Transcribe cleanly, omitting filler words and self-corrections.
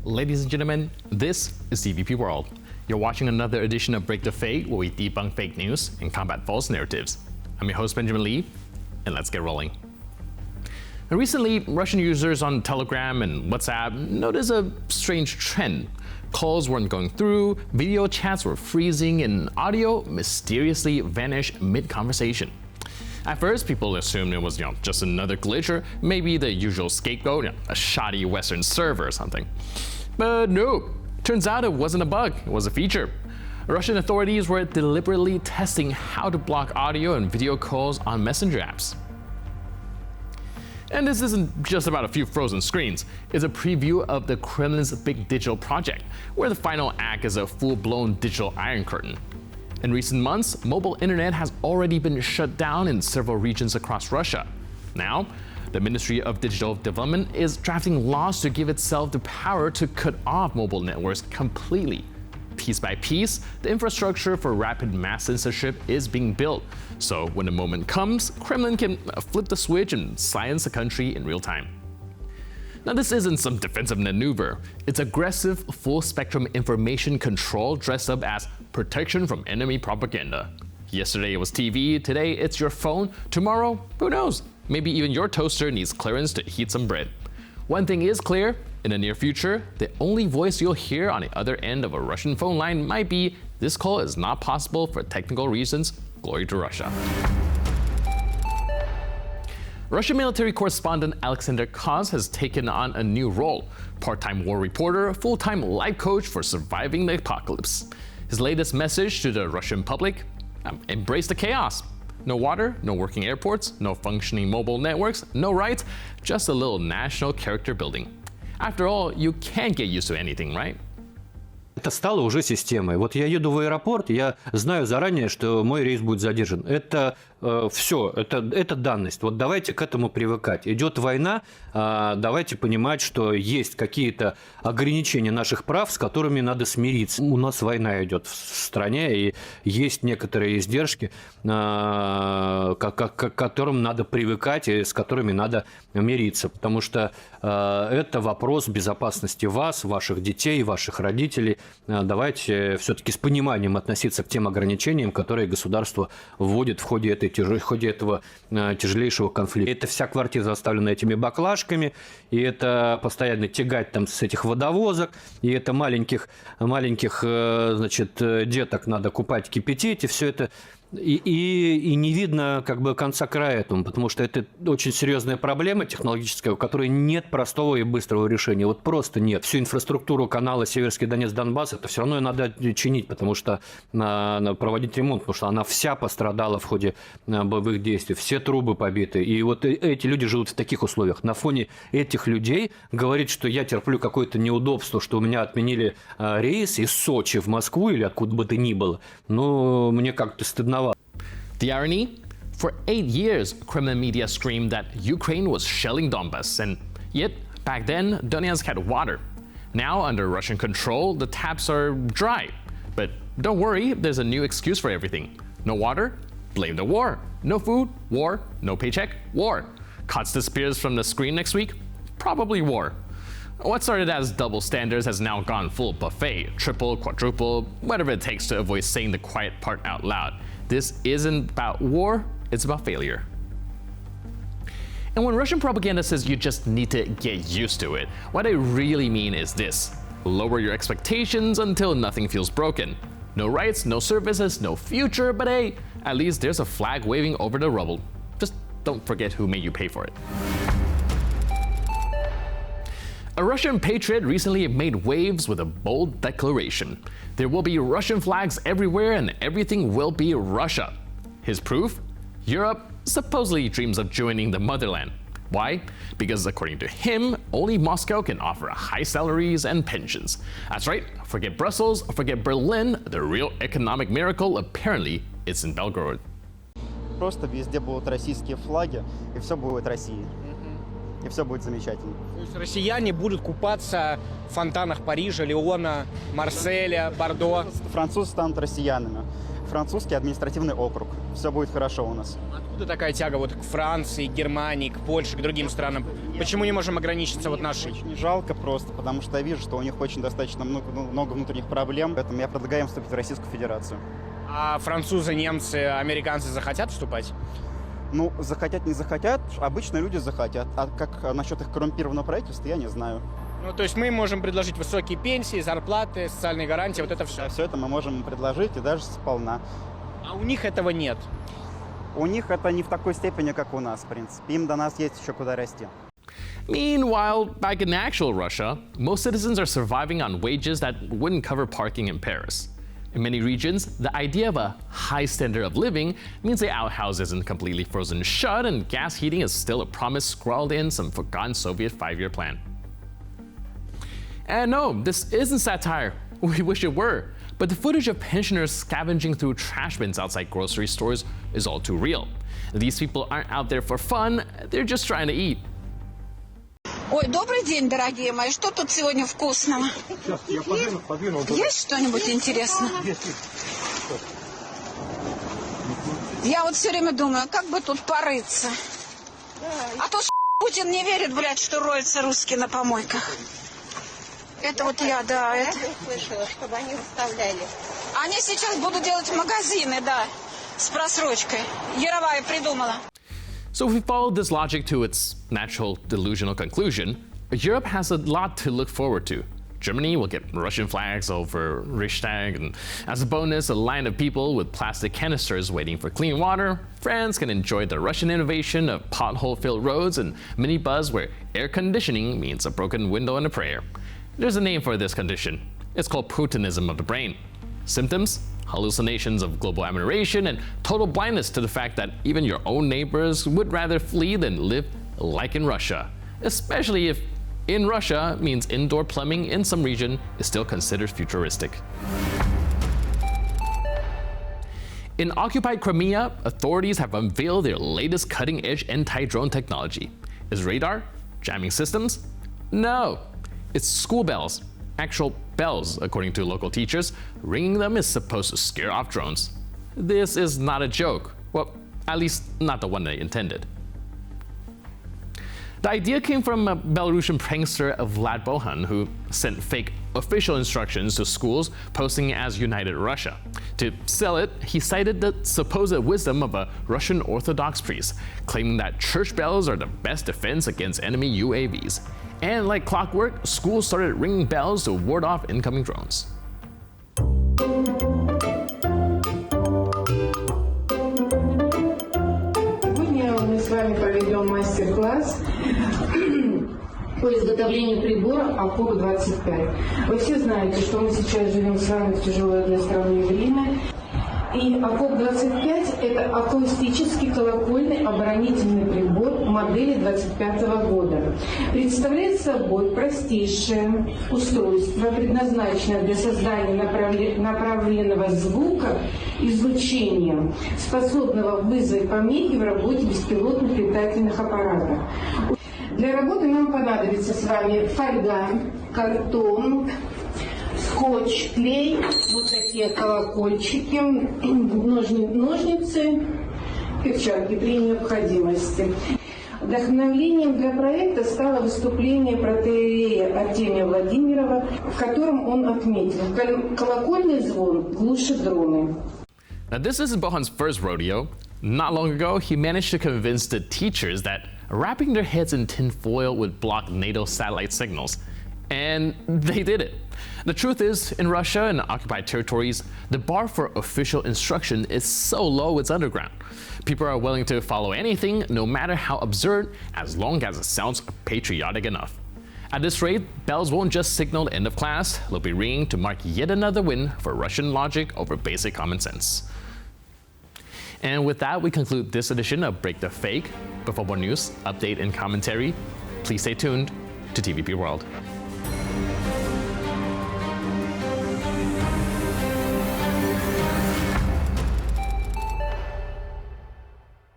Ladies and gentlemen, this is CVP World. You're watching another edition of Break the Fake, where we debunk fake news and combat false narratives. I'm your host, Benjamin Lee, and let's get rolling. Now, recently, Russian users on Telegram and WhatsApp noticed a strange trend. Calls weren't going through, video chats were freezing, and audio mysteriously vanished mid-conversation. At first, people assumed it was, just another glitch or maybe the usual scapegoat, a shoddy Western server or something. But no, turns out it wasn't a bug, it was a feature. Russian authorities were deliberately testing how to block audio and video calls on messenger apps. And this isn't just about a few frozen screens, it's a preview of the Kremlin's big digital project, where the final act is a full-blown digital Iron Curtain. In recent months, mobile internet has already been shut down in several regions across Russia. Now, the Ministry of Digital Development is drafting laws to give itself the power to cut off mobile networks completely. Piece by piece, the infrastructure for rapid mass censorship is being built. So when the moment comes, Kremlin can flip the switch and silence the country in real time. Now, this isn't some defensive maneuver. It's aggressive, full-spectrum information control dressed up as protection from enemy propaganda. Yesterday it was TV, today it's your phone, tomorrow, who knows? Maybe even your toaster needs clearance to heat some bread. One thing is clear, in the near future, the only voice you'll hear on the other end of a Russian phone line might be, "This call is not possible for technical reasons, glory to Russia." Russian military correspondent Alexander Koz has taken on a new role: part-time war reporter, full-time life coach for surviving the apocalypse. His latest message to the Russian public: embrace the chaos. No water, no working airports, no functioning mobile networks, no rights, just a little national character building. After all, you can't get used to anything, right? Это стало уже системой. Вот я еду в аэропорт, я знаю заранее, что мой рейс будет задержан. Это все, это данность. Вот давайте к этому привыкать. Идет война, давайте понимать, что есть какие-то ограничения наших прав, с которыми надо смириться. У нас война идет в стране, и есть некоторые издержки, к которым надо привыкать и с которыми надо мириться. Потому что это вопрос безопасности вас, ваших детей, ваших родителей. Давайте все-таки с пониманием относиться к тем ограничениям, которые государство вводит в ходе этого тяжелейшего конфликта. Это вся квартира заставлена этими баклажками, и это постоянно тягать там с этих водовозок, и это маленьких деток надо купать, кипятить, и все это. И не видно конца края этому, потому что это очень серьезная проблема технологическая, у которой нет простого и быстрого решения. Вот просто нет. Всю инфраструктуру канала Северский Донец, Донбасс, это все равно надо чинить, потому что проводить ремонт, потому что она вся пострадала в ходе боевых действий, все трубы побиты. И вот эти люди живут в таких условиях. На фоне этих людей говорить, что я терплю какое-то неудобство, что у меня отменили рейс из Сочи в Москву или откуда бы то ни было, мне как-то стыдновато. The irony? For 8 years, Kremlin media screamed that Ukraine was shelling Donbass, and yet, back then, Donetsk had water. Now, under Russian control, the taps are dry. But don't worry, there's a new excuse for everything. No water? Blame the war. No food? War. No paycheck? War. Cuts disappears from the screen next week? Probably war. What started as double standards has now gone full buffet, triple, quadruple, whatever it takes to avoid saying the quiet part out loud. This isn't about war, it's about failure. And when Russian propaganda says you just need to get used to it, what I really mean is this: lower your expectations until nothing feels broken. No rights, no services, no future, but hey, at least there's a flag waving over the rubble. Just don't forget who made you pay for it. A Russian patriot recently made waves with a bold declaration. There will be Russian flags everywhere and everything will be Russia. His proof? Europe supposedly dreams of joining the motherland. Why? Because according to him, only Moscow can offer high salaries and pensions. That's right, forget Brussels, forget Berlin, the real economic miracle apparently is in Belgorod. Просто везде будут российские флаги, и все будет Россия. И все будет замечательно. То есть россияне будут купаться в фонтанах Парижа, Лиона, Марселя, Бордо. Французы станут россиянами. Французский административный округ. Все будет хорошо у нас. Откуда такая тяга к Франции, к Германии, к Польше, к другим странам? Почему не можем ограничиться вот нашей? Очень жалко просто, потому что я вижу, что у них очень достаточно много внутренних проблем, поэтому я предлагаю им вступить в Российскую Федерацию. А французы, немцы, американцы захотят вступать? Ну, захотят, не захотят, обычно люди захотят, а как насчет их коррумпированного правительства, я не знаю. Ну, то есть мы можем предложить высокие пенсии, зарплаты, социальные гарантии, вот это все. Все это мы можем предложить и даже сполна. А у них этого нет. У них это не в такой степени, как у нас, в принципе. Им до нас есть еще куда расти. Meanwhile, back in actual Russia, most citizens are surviving on wages that wouldn't cover parking in Paris. In many regions, the idea of a high standard of living means the outhouse isn't completely frozen shut and gas heating is still a promise scrawled in some forgotten Soviet 5-year plan. And no, this isn't satire. We wish it were. But the footage of pensioners scavenging through trash bins outside grocery stores is all too real. These people aren't out there for fun, they're just trying to eat. Ой, добрый день, дорогие мои. Что тут сегодня вкусного? Сейчас я подвину. Есть что-нибудь интересное? Я вот все время думаю, как бы тут порыться. А то Путин не верит, блядь, что роются русские на помойках. Это вот я, да. Я слышала, чтобы они выставляли. Они сейчас будут делать магазины, да, с просрочкой. Яровая придумала. So if we follow this logic to its natural delusional conclusion, Europe has a lot to look forward to. Germany will get Russian flags over Reichstag, and as a bonus, a line of people with plastic canisters waiting for clean water. France can enjoy the Russian innovation of pothole-filled roads and minibus where air conditioning means a broken window and a prayer. There's a name for this condition. It's called Putinism of the brain. Symptoms? Hallucinations of global admiration and total blindness to the fact that even your own neighbors would rather flee than live like in Russia, especially if in Russia means indoor plumbing in some region is still considered futuristic. In occupied Crimea, authorities have unveiled their latest cutting-edge anti-drone technology. Is radar? Jamming systems? No, it's school bells. Actual bells, according to local teachers. Ringing them is supposed to scare off drones. This is not a joke. Well, at least not the one they intended. The idea came from a Belarusian prankster Vlad Bohan, who sent fake official instructions to schools posing as United Russia. To sell it, he cited the supposed wisdom of a Russian Orthodox priest, claiming that church bells are the best defense against enemy UAVs. And like clockwork, schools started ringing bells to ward off incoming drones. Сегодня мы с вами проведем мастер-класс по изготовлению прибора ОКОП-25. Вы все знаете, что мы сейчас живем с вами в тяжелое для страны время. И ОКОП-25 – это акустический колокольный оборонительный прибор модели 25 года. Представляет собой простейшее устройство, предназначенное для создания направленного звука излучения, способного вызвать помехи в работе беспилотных летательных аппаратов. Для работы нам понадобится с вами фольга, картон, скотч, клей, вот такие колокольчики, ножницы, перчатки при необходимости. Вдохновением для проекта стало выступление протоиерея Артемия Владимирова, в котором он отметил: колокольный звон глушит дроны. Now, this isn't Bohan's first rodeo. Not long ago, he managed to convince the teachers that wrapping their heads in tin foil would block NATO satellite signals. And they did it. The truth is, in Russia and occupied territories, the bar for official instruction is so low it's underground. People are willing to follow anything, no matter how absurd, as long as it sounds patriotic enough. At this rate, bells won't just signal the end of class, they'll be ringing to mark yet another win for Russian logic over basic common sense. And with that, we conclude this edition of Break the Fake. But for more news, update, and commentary, please stay tuned to TVP World.